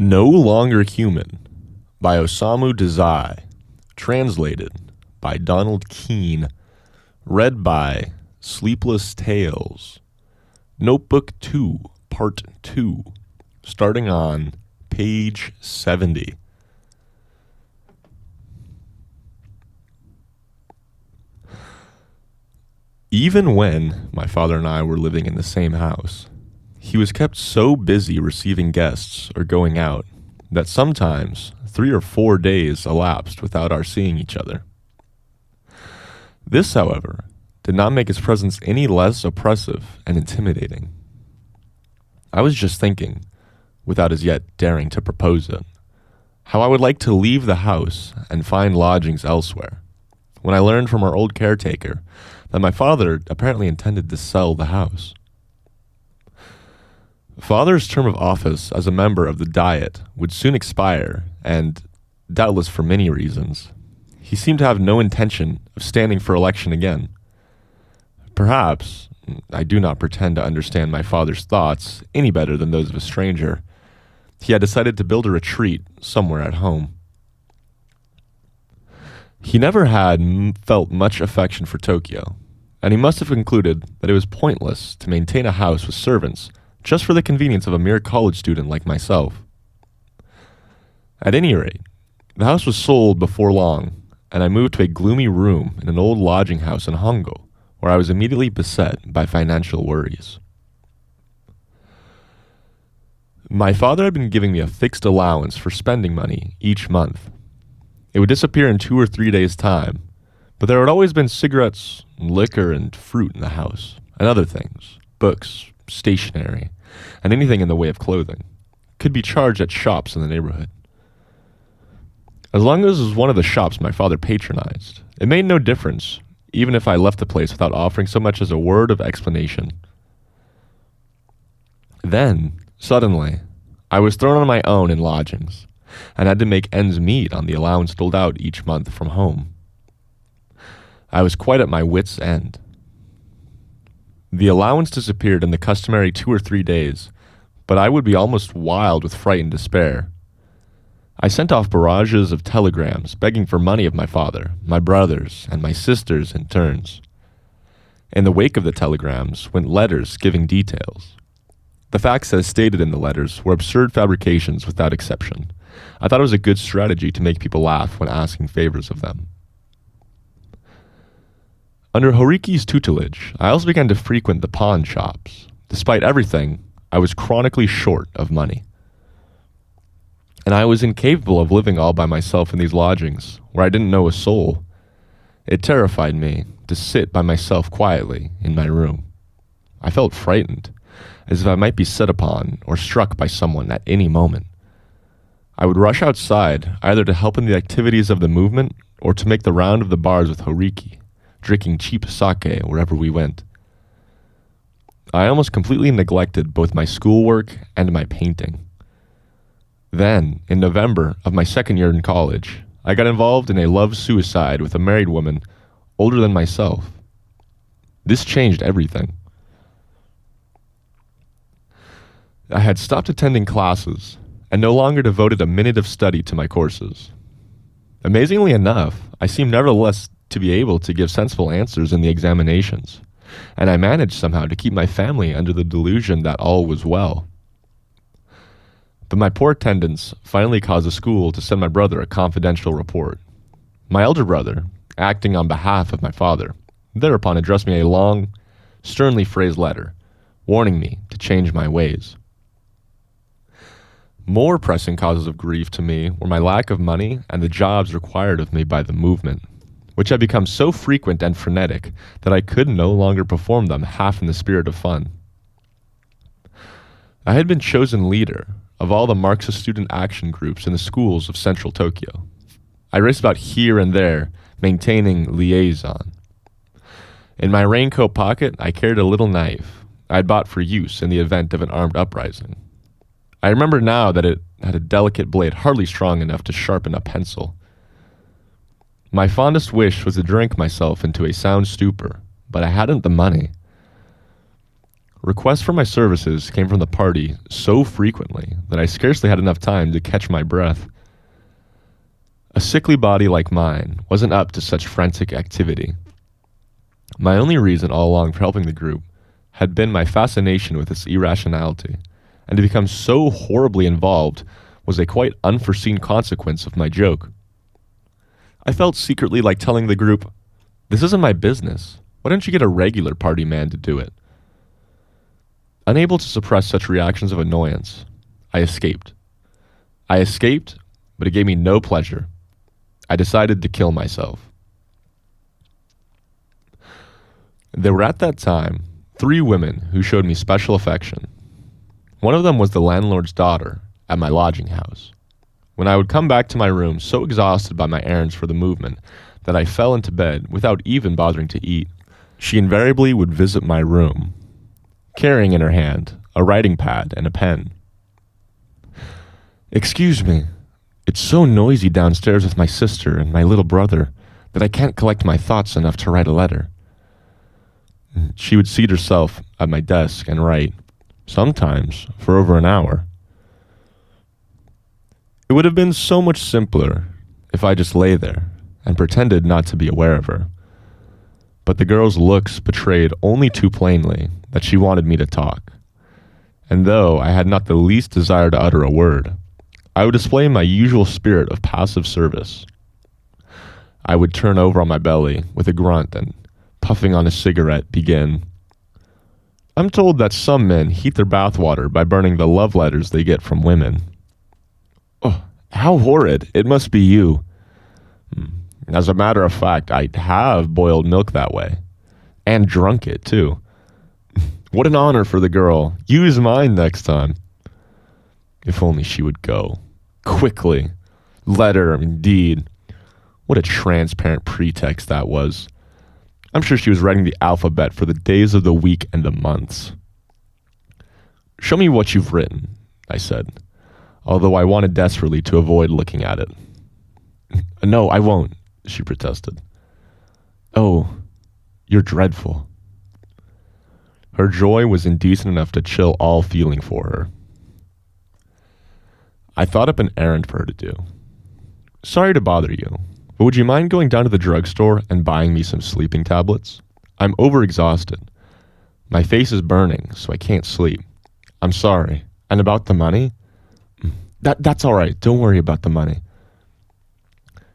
No Longer Human by Osamu Dazai. Translated by Donald Keene. Read by Sleepless Tales. Notebook 2, Part 2. Starting on page 70. Even when my father and I were living in the same house, he was kept so busy receiving guests or going out that sometimes 3 or 4 days elapsed without our seeing each other. This, however, did not make his presence any less oppressive and intimidating. I was just thinking, without as yet daring to propose it, how I would like to leave the house and find lodgings elsewhere, when I learned from our old caretaker that my father apparently intended to sell the house. Father's term of office as a member of the Diet would soon expire, and, doubtless for many reasons, he seemed to have no intention of standing for election again. Perhaps, I do not pretend to understand my father's thoughts any better than those of a stranger, he had decided to build a retreat somewhere at home. He never had felt much affection for Tokyo, and he must have concluded that it was pointless to maintain a house with servants just for the convenience of a mere college student like myself. At any rate, the house was sold before long, and I moved to a gloomy room in an old lodging house in Hongo, where I was immediately beset by financial worries. My father had been giving me a fixed allowance for spending money each month. It would disappear in 2 or 3 days' time, but there had always been cigarettes, liquor, and fruit in the house, and other things, books, stationery, and anything in the way of clothing, could be charged at shops in the neighborhood. As long as it was one of the shops my father patronized, it made no difference, even if I left the place without offering so much as a word of explanation. Then, suddenly, I was thrown on my own in lodgings, and had to make ends meet on the allowance doled out each month from home. I was quite at my wits' end. The allowance disappeared in the customary 2 or 3 days, but I would be almost wild with fright and despair. I sent off barrages of telegrams begging for money of my father, my brothers, and my sisters in turns. In the wake of the telegrams went letters giving details. The facts as stated in the letters were absurd fabrications without exception. I thought it was a good strategy to make people laugh when asking favors of them. Under Horiki's tutelage, I also began to frequent the pawn shops. Despite everything, I was chronically short of money. And I was incapable of living all by myself in these lodgings, where I didn't know a soul. It terrified me to sit by myself quietly in my room. I felt frightened, as if I might be set upon or struck by someone at any moment. I would rush outside, either to help in the activities of the movement or to make the round of the bars with Horiki, drinking cheap sake wherever we went. I almost completely neglected both my schoolwork and my painting. Then, in November of my second year in college, I got involved in a love suicide with a married woman older than myself. This changed everything. I had stopped attending classes and no longer devoted a minute of study to my courses. Amazingly enough, I seemed nevertheless to be able to give sensible answers in the examinations, and I managed somehow to keep my family under the delusion that all was well. But my poor attendance finally caused the school to send my brother a confidential report. My elder brother, acting on behalf of my father, thereupon addressed me a long, sternly phrased letter, warning me to change my ways. More pressing causes of grief to me were my lack of money and the jobs required of me by the movement, which had become so frequent and frenetic that I could no longer perform them half in the spirit of fun. I had been chosen leader of all the Marxist student action groups in the schools of central Tokyo. I raced about here and there, maintaining liaison. In my raincoat pocket, I carried a little knife I had bought for use in the event of an armed uprising. I remember now that it had a delicate blade hardly strong enough to sharpen a pencil. My fondest wish was to drink myself into a sound stupor, but I hadn't the money. Requests for my services came from the party so frequently that I scarcely had enough time to catch my breath. A sickly body like mine wasn't up to such frantic activity. My only reason all along for helping the group had been my fascination with its irrationality, and to become so horribly involved was a quite unforeseen consequence of my joke. I felt secretly like telling the group, "This isn't my business. Why don't you get a regular party man to do it?" Unable to suppress such reactions of annoyance, I escaped. But it gave me no pleasure. I decided to kill myself. There were at that time 3 women who showed me special affection. One of them was the landlord's daughter at my lodging house. When I would come back to my room so exhausted by my errands for the movement that I fell into bed without even bothering to eat, she invariably would visit my room, carrying in her hand a writing pad and a pen. "Excuse me, it's so noisy downstairs with my sister and my little brother that I can't collect my thoughts enough to write a letter." She would seat herself at my desk and write, sometimes for over an hour. It would have been so much simpler if I just lay there and pretended not to be aware of her. But the girl's looks betrayed only too plainly that she wanted me to talk. And though I had not the least desire to utter a word, I would display my usual spirit of passive service. I would turn over on my belly with a grunt and, puffing on a cigarette, begin, "I'm told that some men heat their bathwater by burning the love letters they get from women. Oh, how horrid! It must be you. As a matter of fact, I have boiled milk that way. And drunk it, too. What an honor for the girl. Use mine next time." If only she would go. Quickly. Letter, indeed. What a transparent pretext that was. I'm sure she was writing the alphabet for the days of the week and the months. "Show me what you've written," I said, although I wanted desperately to avoid looking at it. "No, I won't," she protested. "Oh, you're dreadful." Her joy was indecent enough to chill all feeling for her. I thought up an errand for her to do. "Sorry to bother you, but would you mind going down to the drugstore and buying me some sleeping tablets? I'm overexhausted. My face is burning, so I can't sleep. I'm sorry. And about the money?" That's all right. Don't worry about the money."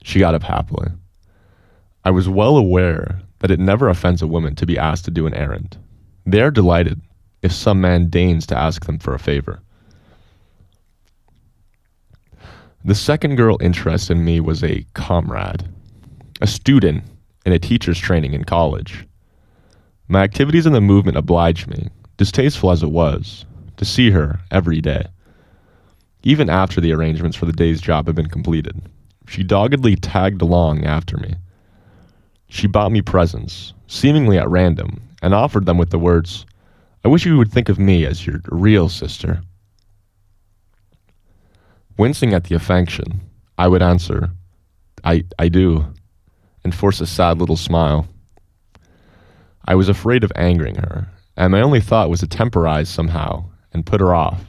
She got up happily. I was well aware that it never offends a woman to be asked to do an errand. They are delighted if some man deigns to ask them for a favor. The second girl interested in me was a comrade, a student in a teacher's training in college. My activities in the movement obliged me, distasteful as it was, to see her every day. Even after the arrangements for the day's job had been completed, she doggedly tagged along after me. She bought me presents, seemingly at random, and offered them with the words, "I wish you would think of me as your real sister." Wincing at the affection, I would answer, I do, and force a sad little smile. I was afraid of angering her, and my only thought was to temporize somehow and put her off.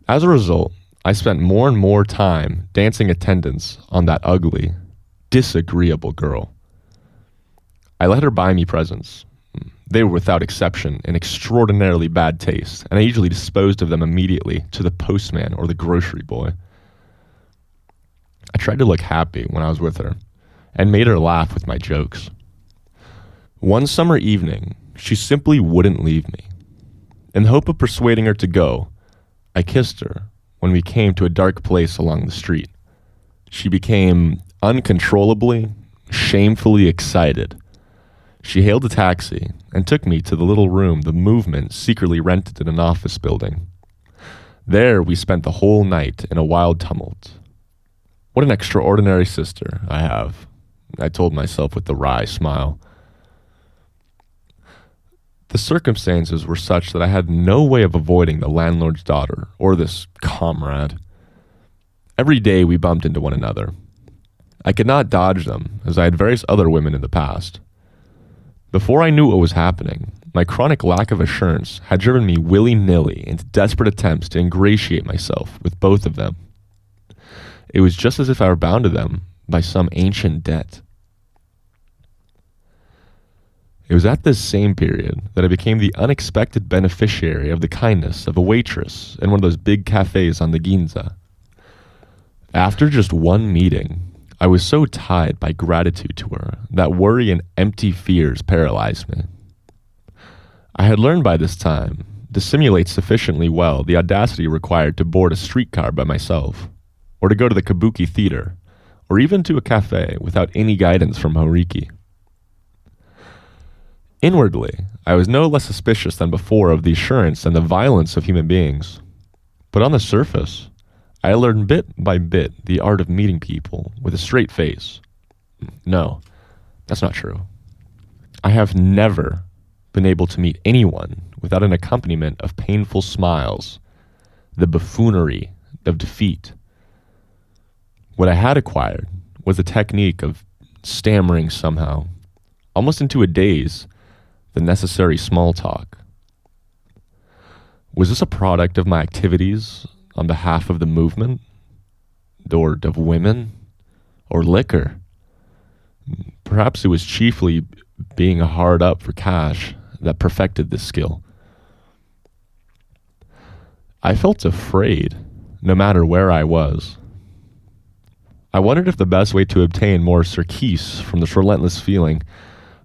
As a result, I spent more and more time dancing attendance on that ugly, disagreeable girl. I let her buy me presents. They were without exception in extraordinarily bad taste, and I usually disposed of them immediately to the postman or the grocery boy. I tried to look happy when I was with her, and made her laugh with my jokes. One summer evening, she simply wouldn't leave me. In the hope of persuading her to go, I kissed her when we came to a dark place along the street. She became uncontrollably, shamefully excited. She hailed a taxi and took me to the little room the movement secretly rented in an office building. There we spent the whole night in a wild tumult. What an extraordinary sister I have, I told myself with a wry smile. The circumstances were such that I had no way of avoiding the landlord's daughter or this comrade. Every day we bumped into one another. I could not dodge them, as I had various other women in the past. Before I knew what was happening, my chronic lack of assurance had driven me willy-nilly into desperate attempts to ingratiate myself with both of them. It was just as if I were bound to them by some ancient debt. It was at this same period that I became the unexpected beneficiary of the kindness of a waitress in one of those big cafes on the Ginza. After just one meeting, I was so tied by gratitude to her that worry and empty fears paralyzed me. I had learned by this time to simulate sufficiently well the audacity required to board a streetcar by myself, or to go to the kabuki theater, or even to a cafe without any guidance from Horiki. Inwardly, I was no less suspicious than before of the assurance and the violence of human beings, but on the surface, I learned bit by bit the art of meeting people with a straight face. No, that's not true. I have never been able to meet anyone without an accompaniment of painful smiles, the buffoonery of defeat. What I had acquired was the technique of stammering somehow, almost into a daze, the necessary small talk. Was this a product of my activities on behalf of the movement, or of women, or liquor? Perhaps it was chiefly being hard up for cash that perfected this skill. I felt afraid, no matter where I was. I wondered if the best way to obtain more surcease from this relentless feeling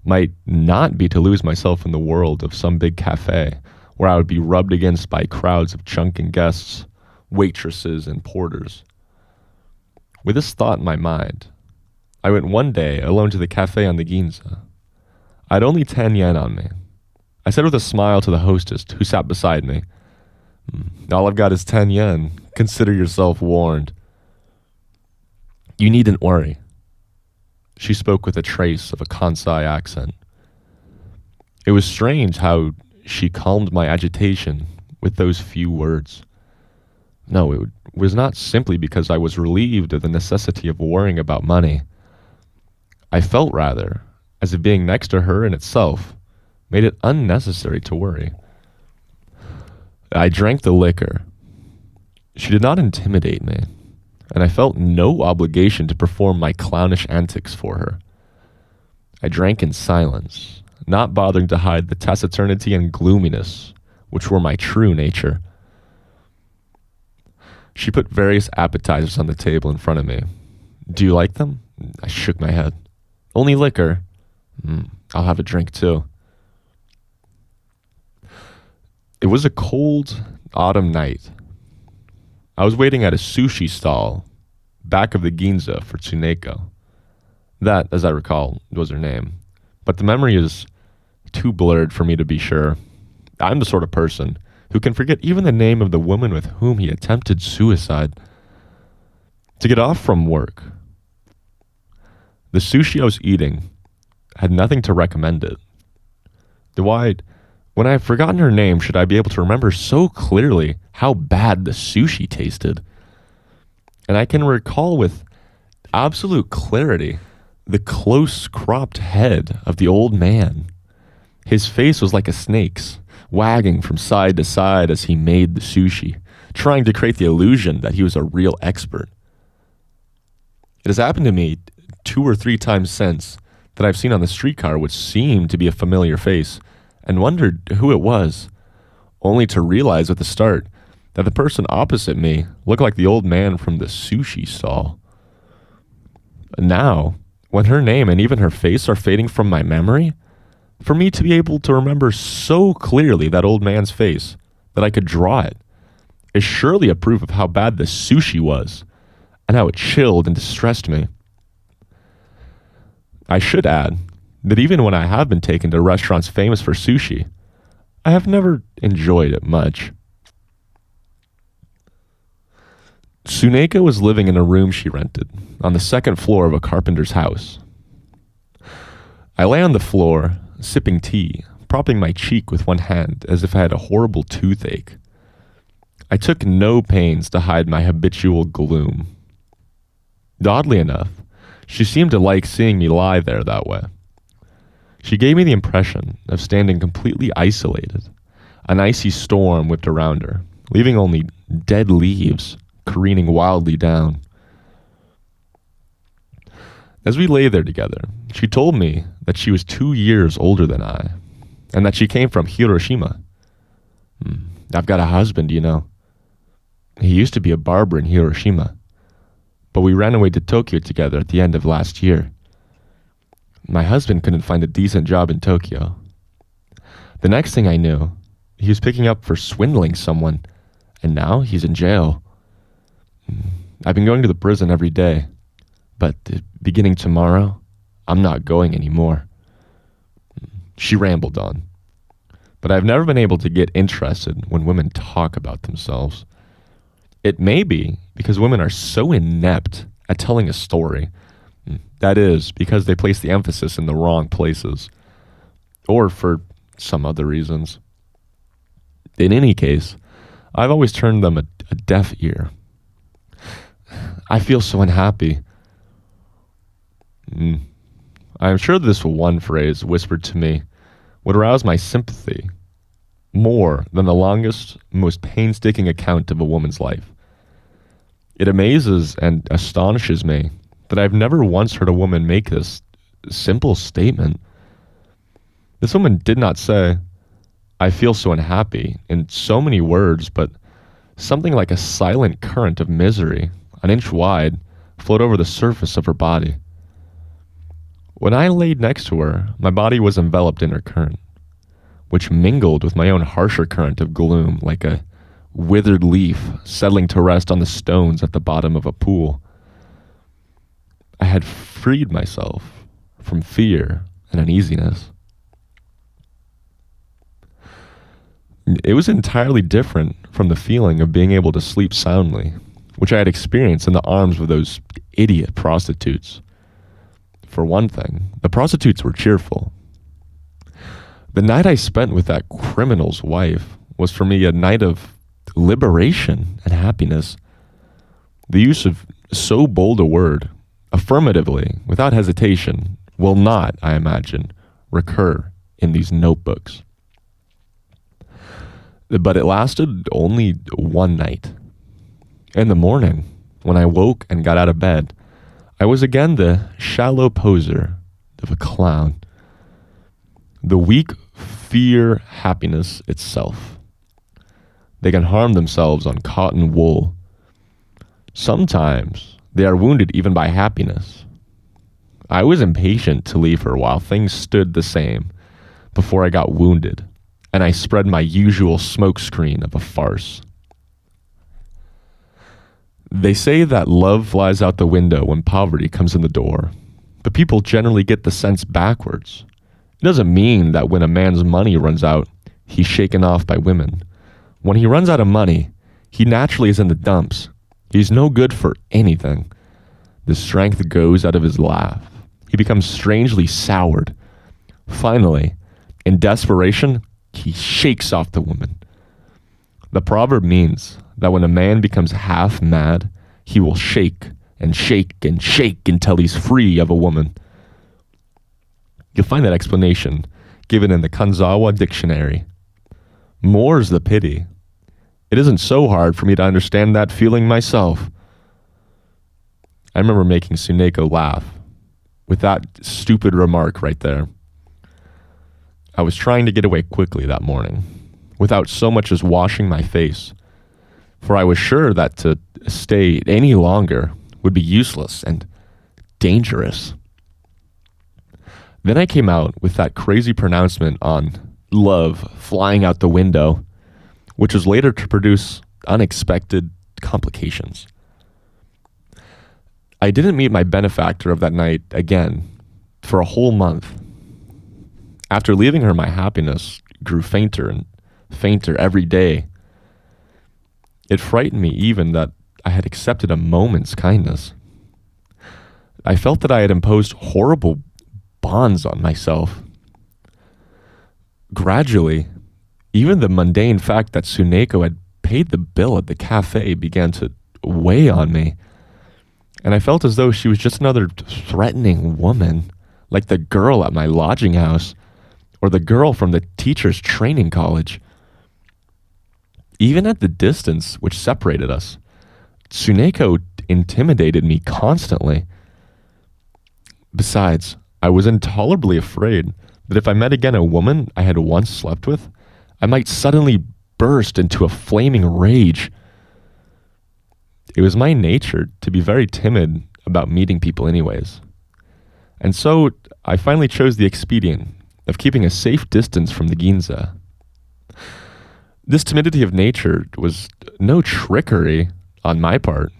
might not be to lose myself in the world of some big cafe, where I would be rubbed against by crowds of drunken guests, waitresses, and porters. With this thought in my mind, I went one day alone to the cafe on the Ginza. I had only 10 yen on me. I said with a smile to the hostess who sat beside me, "All I've got is 10 yen. Consider yourself warned." "You needn't worry." She spoke with a trace of a Kansai accent. It was strange how she calmed my agitation with those few words. No, it was not simply because I was relieved of the necessity of worrying about money. I felt rather as if being next to her in itself made it unnecessary to worry. I drank the liquor. She did not intimidate me, and I felt no obligation to perform my clownish antics for her. I drank in silence, not bothering to hide the taciturnity and gloominess which were my true nature. She put various appetizers on the table in front of me. "Do you like them?" I shook my head. "Only liquor?" "I'll have a drink too." It was a cold autumn night. I was waiting at a sushi stall back of the Ginza for Tsuneko. That, as I recall, was her name. But the memory is too blurred for me to be sure. I'm the sort of person who can forget even the name of the woman with whom he attempted suicide. To get off from work, the sushi I was eating had nothing to recommend it. When I have forgotten her name, should I be able to remember so clearly how bad the sushi tasted? And I can recall with absolute clarity the close-cropped head of the old man. His face was like a snake's, wagging from side to side as he made the sushi, trying to create the illusion that he was a real expert. It has happened to me 2 or 3 times since that I've seen on the streetcar which seemed to be a familiar face, and wondered who it was, only to realize at the start that the person opposite me looked like the old man from the sushi stall. Now, when her name and even her face are fading from my memory, for me to be able to remember so clearly that old man's face that I could draw it is surely a proof of how bad the sushi was and how it chilled and distressed me. I should add that even when I have been taken to restaurants famous for sushi, I have never enjoyed it much. Tsuneko was living in a room she rented on the 2nd floor of a carpenter's house. I lay on the floor, sipping tea, propping my cheek with one hand as if I had a horrible toothache. I took no pains to hide my habitual gloom. Oddly enough, she seemed to like seeing me lie there that way. She gave me the impression of standing completely isolated. An icy storm whipped around her, leaving only dead leaves careening wildly down. As we lay there together, she told me that she was 2 years older than I, and that she came from Hiroshima. I've got a husband, you know. He used to be a barber in Hiroshima, but we ran away to Tokyo together at the end of last year. My husband couldn't find a decent job in Tokyo. The next thing I knew, he was picking up for swindling someone, and now he's in jail. I've been going to the prison every day, but beginning tomorrow, I'm not going anymore. She rambled on, but I've never been able to get interested when women talk about themselves. It may be because women are so inept at telling a story. That is, because they place the emphasis in the wrong places, or for some other reasons. In any case, I've always turned them a deaf ear. I feel so unhappy. I'm sure this one phrase whispered to me would arouse my sympathy more than the longest, most painstaking account of a woman's life. It amazes and astonishes me that I've never once heard a woman make this simple statement. This woman did not say, "I feel so unhappy," in so many words, but something like a silent current of misery, an inch wide, flowed over the surface of her body. When I laid next to her, my body was enveloped in her current, which mingled with my own harsher current of gloom like a withered leaf settling to rest on the stones at the bottom of a pool. I had freed myself from fear and uneasiness. It was entirely different from the feeling of being able to sleep soundly, which I had experienced in the arms of those idiot prostitutes. For one thing, the prostitutes were cheerful. The night I spent with that criminal's wife was for me a night of liberation and happiness. The use of so bold a word, affirmatively, without hesitation, will not, I imagine, recur in these notebooks. But it lasted only one night. In the morning, when I woke and got out of bed, I was again the shallow poser of a clown. The weak fear happiness itself. They can harm themselves on cotton wool. Sometimes they are wounded even by happiness. I was impatient to leave her while things stood the same before I got wounded, and I spread my usual smokescreen of a farce. They say that love flies out the window when poverty comes in the door, but people generally get the sense backwards. It doesn't mean that when a man's money runs out, he's shaken off by women. When he runs out of money, he naturally is in the dumps. He's no good for anything. The strength goes out of his laugh. He becomes strangely soured. Finally, in desperation, he shakes off the woman. The proverb means that when a man becomes half mad, he will shake and shake and shake until he's free of a woman. You'll find that explanation given in the Kanzawa dictionary. More's the pity. It isn't so hard for me to understand that feeling myself. I remember making Tsuneko laugh with that stupid remark right there. I was trying to get away quickly that morning, without so much as washing my face, for I was sure that to stay any longer would be useless and dangerous. Then I came out with that crazy pronouncement on love flying out the window, which was later to produce unexpected complications. I didn't meet my benefactor of that night again for a whole month. After leaving her, my happiness grew fainter and fainter every day. It frightened me even that I had accepted a moment's kindness. I felt that I had imposed horrible bonds on myself. Gradually, even the mundane fact that Tsuneko had paid the bill at the cafe began to weigh on me, and I felt as though she was just another threatening woman, like the girl at my lodging house or the girl from the teacher's training college. Even at the distance which separated us, Tsuneko intimidated me constantly. Besides, I was intolerably afraid that if I met again a woman I had once slept with, I might suddenly burst into a flaming rage. It was my nature to be very timid about meeting people anyways. And so I finally chose the expedient of keeping a safe distance from the Ginza. This timidity of nature was no trickery on my part.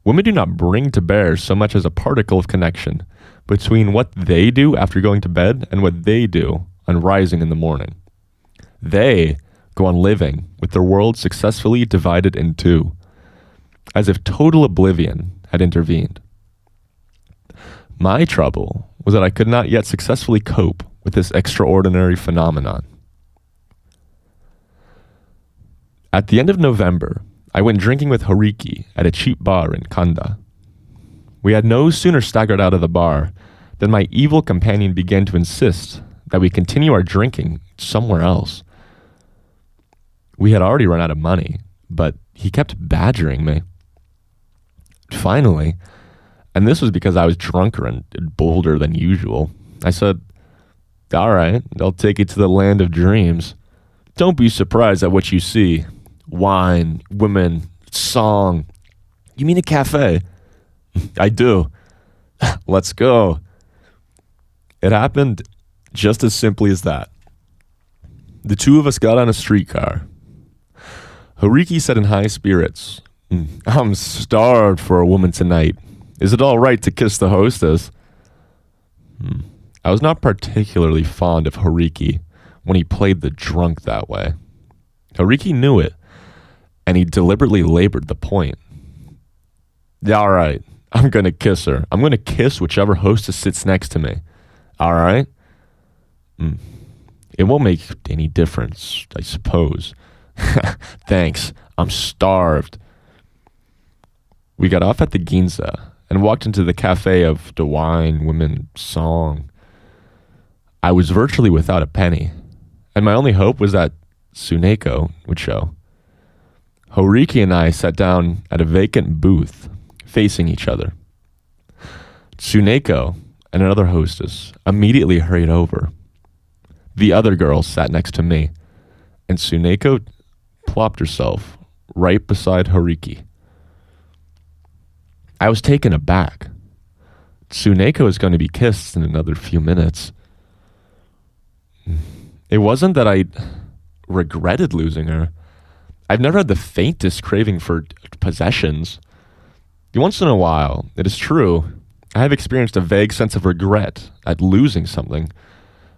Women do not bring to bear so much as a particle of connection between what they do after going to bed and what they do on rising in the morning. They go on living with their world successfully divided in two, as if total oblivion had intervened. My trouble was that I could not yet successfully cope with this extraordinary phenomenon. At the end of November, I went drinking with Horiki at a cheap bar in Kanda. We had no sooner staggered out of the bar than my evil companion began to insist that we continue our drinking somewhere else. We had already run out of money, but he kept badgering me. Finally, and this was because I was drunker and bolder than usual, I said, "All right, I'll take you to the land of dreams. Don't be surprised at what you see. Wine, women, song. You mean a cafe?" "I do." "Let's go." It happened just as simply as that. The two of us got on a streetcar. Horiki said in high spirits, "I'm starved for a woman tonight. Is it all right to kiss the hostess?" I was not particularly fond of Horiki when he played the drunk that way. Horiki knew it, and he deliberately labored the point. "All right, I'm going to kiss her. I'm going to kiss whichever hostess sits next to me. All right?" "It won't make any difference, I suppose." "Thanks, I'm starved." We got off at the Ginza and walked into the cafe of the wine, women, song. I was virtually without a penny, and my only hope was that Tsuneko would show. Horiki and I sat down at a vacant booth, facing each other. Tsuneko and another hostess immediately hurried over. The other girl sat next to me, and Tsuneko plopped herself right beside Horiki. I was taken aback. Tsuneko is going to be kissed in another few minutes. It wasn't that I regretted losing her. I've never had the faintest craving for possessions. Once in a while, it is true, I have experienced a vague sense of regret at losing something,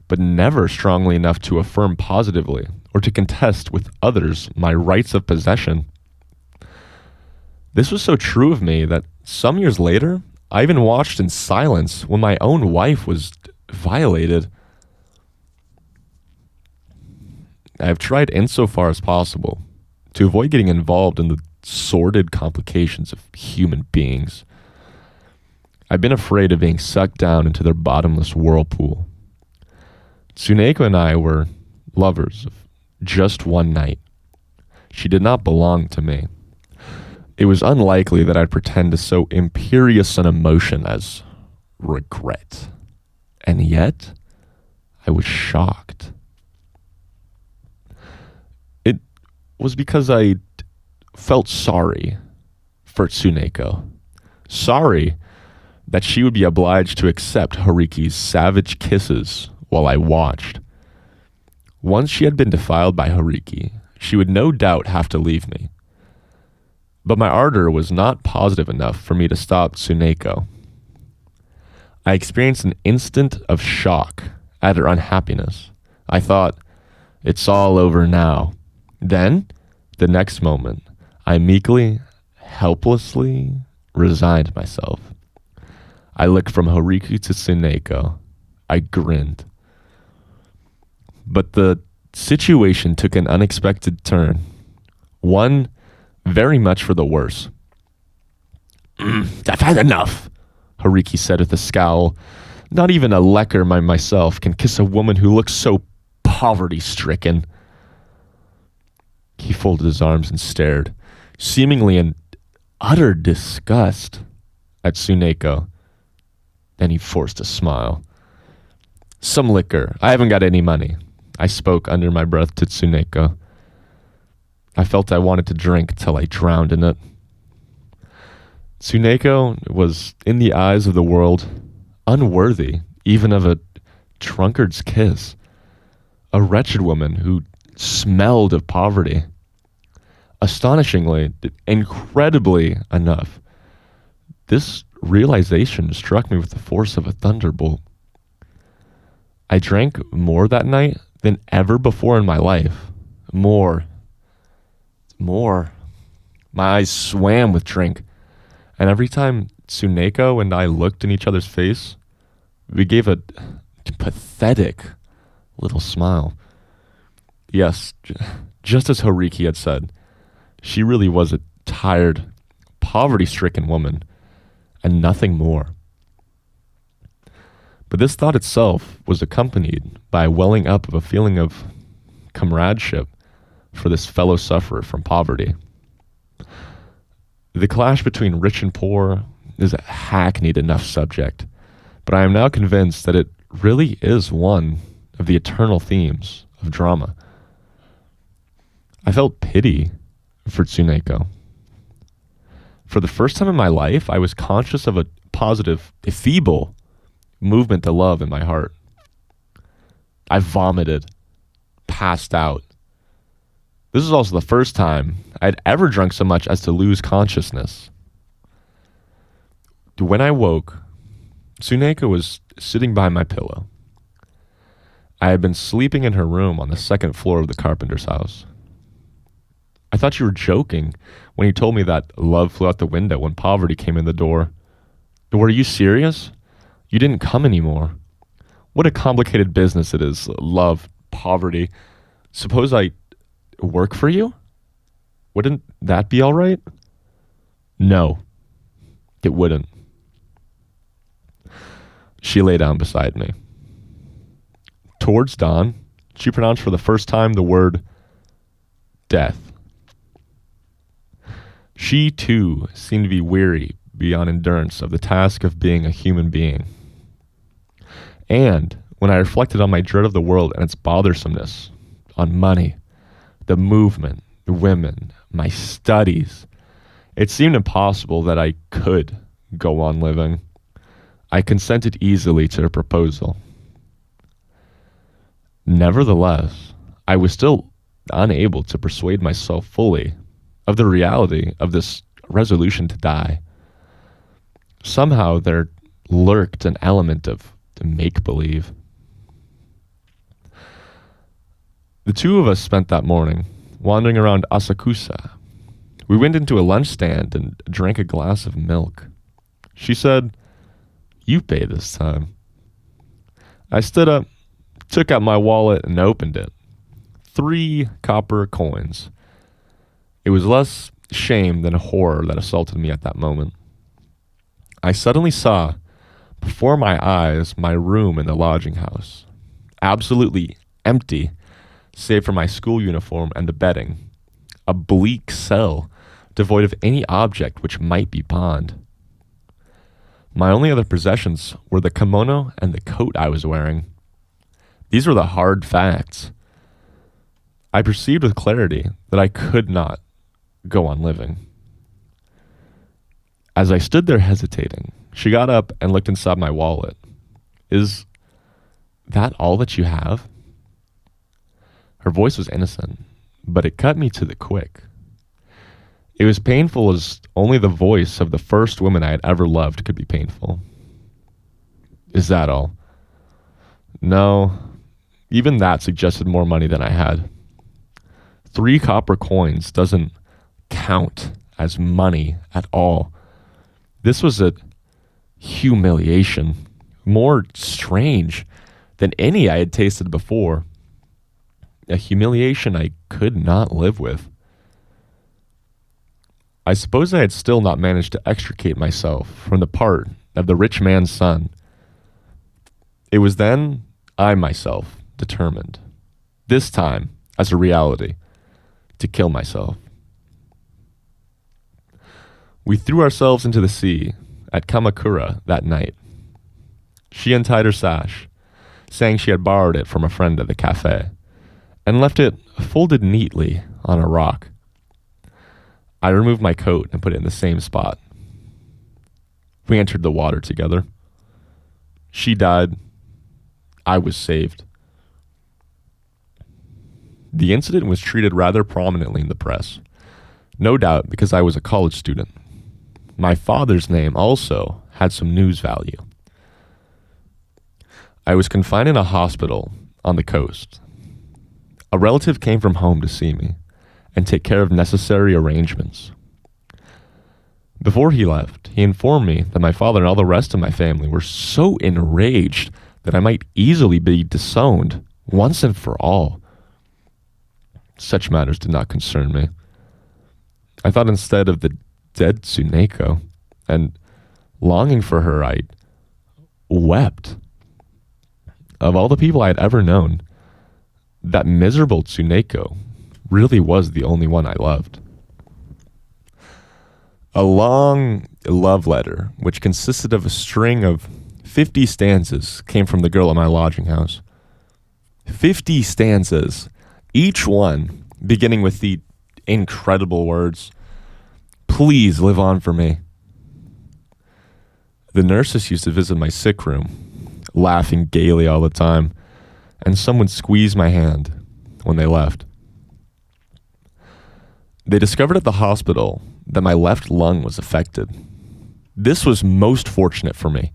but never strongly enough to affirm positively or to contest with others my rights of possession. This was so true of me that some years later, I even watched in silence when my own wife was violated. I have tried insofar as possible to avoid getting involved in the sordid complications of human beings. I've been afraid of being sucked down into their bottomless whirlpool. Tsuneko and I were lovers of just one night. She did not belong to me. It was unlikely that I'd pretend to so imperious an emotion as regret. And yet, I was shocked. It was because I felt sorry for Tsuneko. Sorry that she would be obliged to accept Horiki's savage kisses while I watched. Once she had been defiled by Horiki, she would no doubt have to leave me. But my ardor was not positive enough for me to stop Tsuneko. I experienced an instant of shock at her unhappiness. I thought, it's all over now. Then, the next moment, I meekly, helplessly resigned myself. I looked from Horiki to Tsuneko. I grinned. But the situation took an unexpected turn. One very much for the worse. "I've had enough," Horiki said with a scowl. Not even a lecher myself can kiss a woman who looks so poverty-stricken. He folded his arms and stared, seemingly in utter disgust, at Tsuneko. Then he forced a smile. Some liquor. I haven't got any money. I spoke under my breath to Tsuneko. I felt I wanted to drink till I drowned in it. Tsuneko was, in the eyes of the world, unworthy even of a drunkard's kiss. A wretched woman who smelled of poverty. Astonishingly, incredibly enough, this realization struck me with the force of a thunderbolt. I drank more that night than ever before in my life. More. My eyes swam with drink, and every time Tsuneko and I looked in each other's face, we gave a pathetic little smile. Yes, just as Horiki had said, she really was a tired, poverty-stricken woman, and nothing more. But this thought itself was accompanied by a welling up of a feeling of comradeship for this fellow sufferer from poverty. The clash between rich and poor is a hackneyed enough subject, but I am now convinced that it really is one of the eternal themes of drama. I felt pity for Tsuneko. For the first time in my life, I was conscious of a positive, feeble movement to love in my heart. I vomited, passed out. This is also the first time I'd ever drunk so much as to lose consciousness. When I woke, Tsuneko was sitting by my pillow. I had been sleeping in her room on the second floor of the carpenter's house. I thought you were joking when you told me that love flew out the window when poverty came in the door. Were you serious? You didn't come anymore. What a complicated business it is, love, poverty. Suppose I work for you? Wouldn't that be all right? No, it wouldn't. She lay down beside me. Towards dawn, she pronounced for the first time the word death. She, too, seemed to be weary beyond endurance of the task of being a human being. And when I reflected on my dread of the world and its bothersomeness, on money, the movement, the women, my studies, it seemed impossible that I could go on living. I consented easily to her proposal. Nevertheless, I was still unable to persuade myself fully of the reality of this resolution to die. Somehow there lurked an element of make-believe. The two of us spent that morning wandering around Asakusa. We went into a lunch stand and drank a glass of milk. She said, "You pay this time." I stood up, took out my wallet, and opened it. 3 copper coins. It was less shame than horror that assaulted me at that moment. I suddenly saw, before my eyes, my room in the lodging house. Absolutely empty, save for my school uniform and the bedding. A bleak cell, devoid of any object which might be pawned. My only other possessions were the kimono and the coat I was wearing. These were the hard facts. I perceived with clarity that I could not go on living. As I stood there hesitating, she got up and looked inside my wallet. "Is that all that you have?" Her voice was innocent, but it cut me to the quick. It was painful as only the voice of the first woman I had ever loved could be painful. "Is that all?" No, even that suggested more money than I had. 3 copper coins doesn't count as money at all. This was a humiliation, more strange than any I had tasted before. A humiliation I could not live with. I suppose I had still not managed to extricate myself from the part of the rich man's son. It was then I myself determined, this time as a reality, to kill myself. We threw ourselves into the sea at Kamikura that night. She untied her sash, saying she had borrowed it from a friend at the cafe, and left it folded neatly on a rock. I removed my coat and put it in the same spot. We entered the water together. She died. I was saved. The incident was treated rather prominently in the press, no doubt because I was a college student. My father's name also had some news value. I was confined in a hospital on the coast. A relative came from home to see me and take care of necessary arrangements. Before he left, he informed me that my father and all the rest of my family were so enraged that I might easily be disowned once and for all. Such matters did not concern me. I thought instead of the dead Tsuneko, and longing for her, I wept. Of all the people I had ever known, that miserable Tsuneko really was the only one I loved. A long love letter, which consisted of a string of 50 stanzas, came from the girl at my lodging house. 50 stanzas, each one beginning with the incredible words, "Please live on for me." The nurses used to visit my sick room, laughing gaily all the time, and some would squeeze my hand when they left. They discovered at the hospital that my left lung was affected. This was most fortunate for me,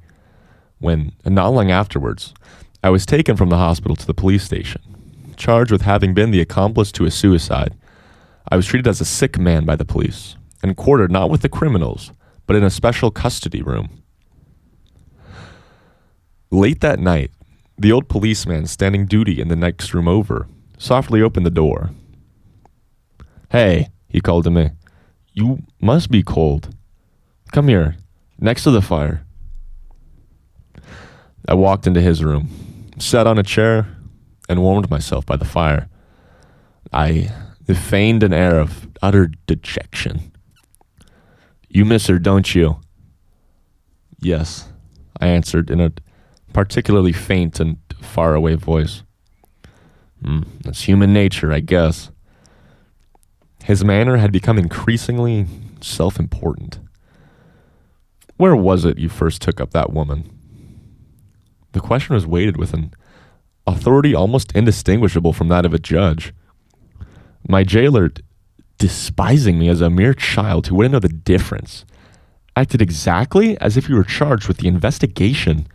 when, not long afterwards, I was taken from the hospital to the police station, charged with having been the accomplice to a suicide. I was treated as a sick man by the police, and quartered not with the criminals, but in a special custody room. Late that night, the old policeman standing duty in the next room over softly opened the door. "Hey," he called to me, "you must be cold. Come here, next to the fire." I walked into his room, sat on a chair, and warmed myself by the fire. I feigned an air of utter dejection. "You miss her, don't you?" "Yes," I answered in a particularly faint and faraway voice. That's human nature, I guess." His manner had become increasingly self-important. "Where was it you first took up that woman?" The question was weighted with an authority almost indistinguishable from that of a judge. My jailer, despising me as a mere child who wouldn't know the difference, acted exactly as if he were charged with the investigation.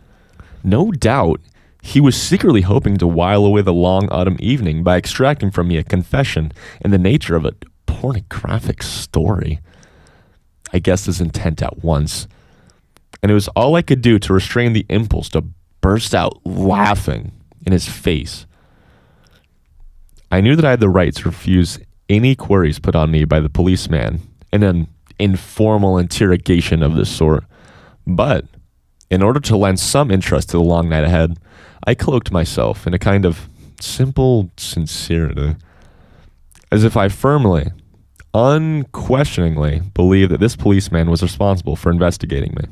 No doubt, he was secretly hoping to while away the long autumn evening by extracting from me a confession in the nature of a pornographic story. I guessed his intent at once, and it was all I could do to restrain the impulse to burst out laughing in his face. I knew that I had the right to refuse any queries put on me by the policeman in an informal interrogation of this sort, but in order to lend some interest to the long night ahead, I cloaked myself in a kind of simple sincerity, as if I firmly, unquestioningly believed that this policeman was responsible for investigating me,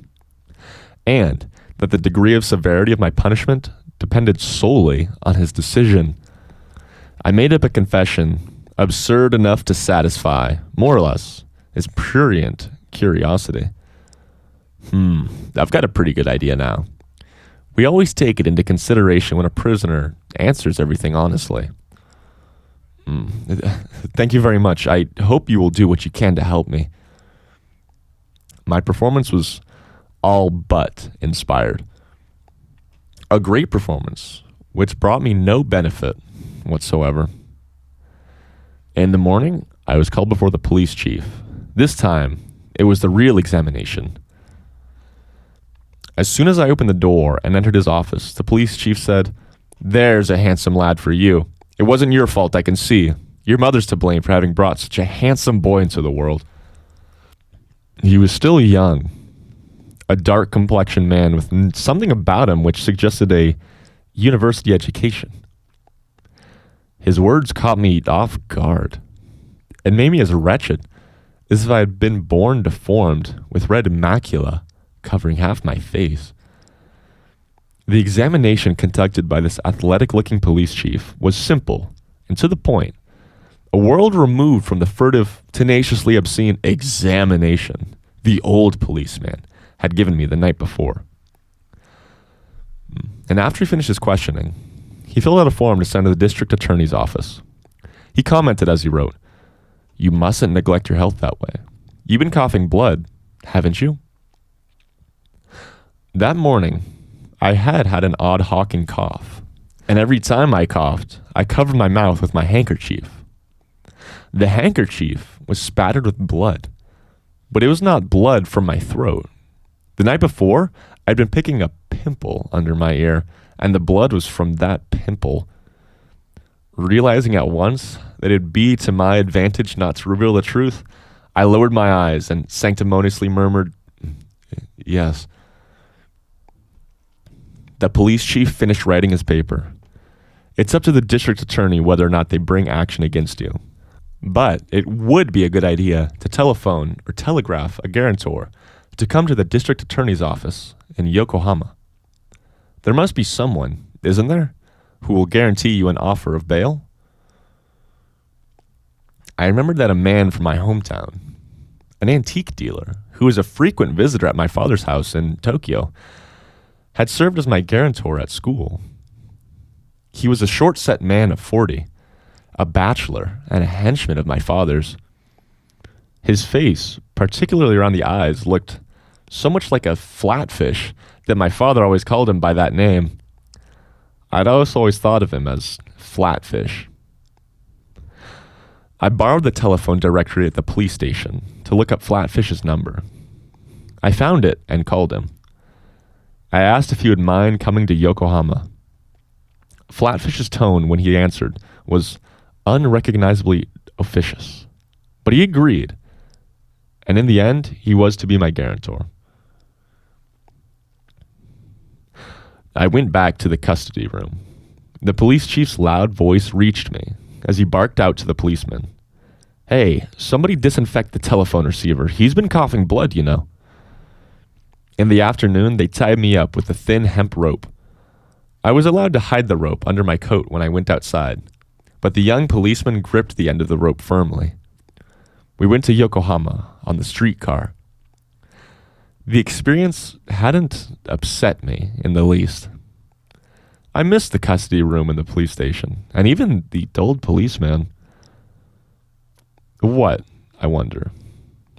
and that the degree of severity of my punishment depended solely on his decision. I made up a confession absurd enough to satisfy, more or less, his prurient curiosity. I've got a pretty good idea now. We always take it into consideration when a prisoner answers everything honestly. Thank you very much. I hope you will do what you can to help me. My performance was all but inspired. A great performance, which brought me no benefit whatsoever. In the morning, I was called before the police chief. This time, it was the real examination. As soon as I opened the door and entered his office, the police chief said, "There's a handsome lad for you. It wasn't your fault, I can see. Your mother's to blame for having brought such a handsome boy into the world." He was still young, a dark-complexioned man with something about him which suggested a university education. His words caught me off guard and made me as wretched as if I had been born deformed with red macula covering half my face. The examination conducted by this athletic-looking police chief was simple and to the point, a world removed from the furtive, tenaciously obscene examination the old policeman had given me the night before. And after he finished his questioning, he filled out a form to send to the district attorney's office. He commented as he wrote, "You mustn't neglect your health that way. You've been coughing blood, haven't you?" That morning, I had an odd hawking cough, and every time I coughed, I covered my mouth with my handkerchief. The handkerchief was spattered with blood, but it was not blood from my throat. The night before, I'd been picking a pimple under my ear, and the blood was from that pimple. Realizing at once that it'd be to my advantage not to reveal the truth, I lowered my eyes and sanctimoniously murmured, "Yes." The police chief finished writing his paper. It's up to the district attorney whether or not they bring action against you. But it would be a good idea to telephone or telegraph a guarantor to come to the district attorney's office in Yokohama. There must be someone, isn't there, who will guarantee you an offer of bail? I remembered that a man from my hometown, an antique dealer who was a frequent visitor at my father's house in Tokyo, had served as my guarantor at school. He was a short-set man of 40, a bachelor and a henchman of my father's. His face, particularly around the eyes, looked so much like a flatfish that my father always called him by that name. I'd also always thought of him as Flatfish. I borrowed the telephone directory at the police station to look up Flatfish's number. I found it and called him. I asked if he would mind coming to Yokohama. Flatfish's tone when he answered was unrecognizably officious, but he agreed, and in the end, he was to be my guarantor. I went back to the custody room. The police chief's loud voice reached me as he barked out to the policeman, "Hey, somebody disinfect the telephone receiver. He's been coughing blood, you know." In the afternoon, they tied me up with a thin hemp rope. I was allowed to hide the rope under my coat when I went outside, but the young policeman gripped the end of the rope firmly. We went to Yokohama on the streetcar. The experience hadn't upset me in the least. I missed the custody room in the police station, and even the old policeman. What, I wonder,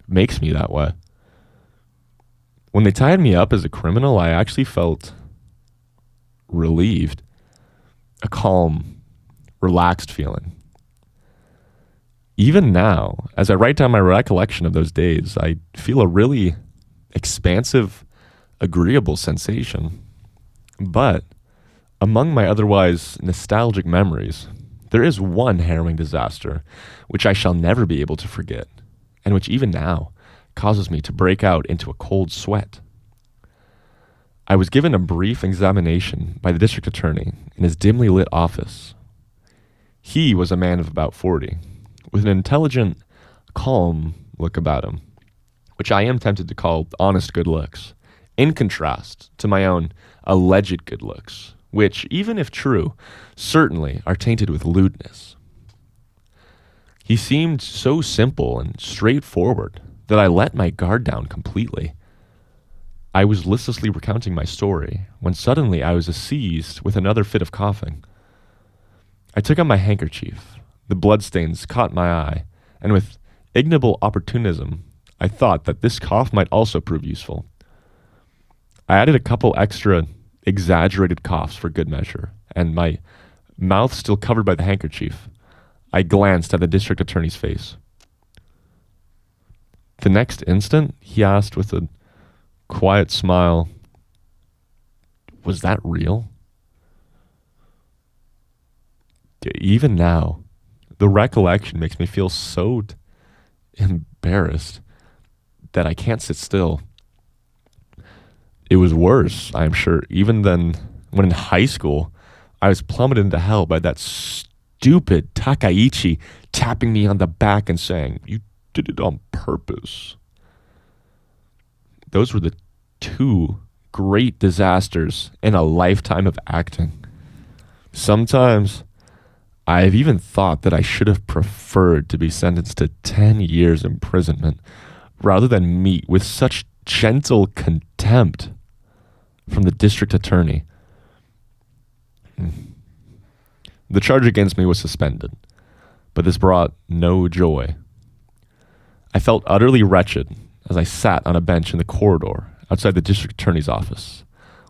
makes me that way? When they tied me up as a criminal, I actually felt relieved, a calm, relaxed feeling. Even now, as I write down my recollection of those days, I feel a really expansive, agreeable sensation. But among my otherwise nostalgic memories, there is one harrowing disaster which I shall never be able to forget, and which even now causes me to break out into a cold sweat. I was given a brief examination by the district attorney in his dimly lit office. He was a man of about 40, with an intelligent, calm look about him, which I am tempted to call honest good looks, in contrast to my own alleged good looks, which, even if true, certainly are tainted with lewdness. He seemed so simple and straightforward that I let my guard down completely. I was listlessly recounting my story when suddenly I was seized with another fit of coughing. I took out my handkerchief. The bloodstains caught my eye, and with ignoble opportunism, I thought that this cough might also prove useful. I added a couple extra exaggerated coughs for good measure, and my mouth still covered by the handkerchief, I glanced at the district attorney's face. The next instant, he asked with a quiet smile, "Was that real?" Even now, the recollection makes me feel so embarrassed that I can't sit still. It was worse, I'm sure, even than when in high school I was plummeted into hell by that stupid Takaichi tapping me on the back and saying, "You did it on purpose." Those were the two great disasters in a lifetime of acting. Sometimes I've even thought that I should have preferred to be sentenced to 10 years imprisonment rather than meet with such gentle contempt from the district attorney. The charge against me was suspended, but this brought no joy. I felt utterly wretched as I sat on a bench in the corridor outside the district attorney's office,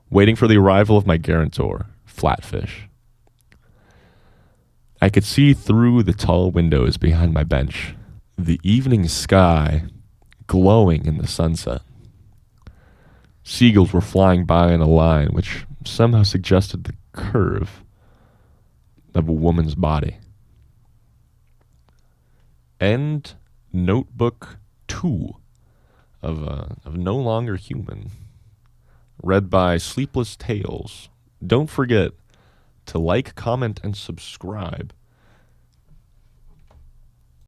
waiting for the arrival of my guarantor, Flatfish. I could see through the tall windows behind my bench, the evening sky glowing in the sunset. Seagulls were flying by in a line which somehow suggested the curve of a woman's body. End Notebook 2 of No Longer Human, read by Sleepless Tales. Don't forget to like, comment, and subscribe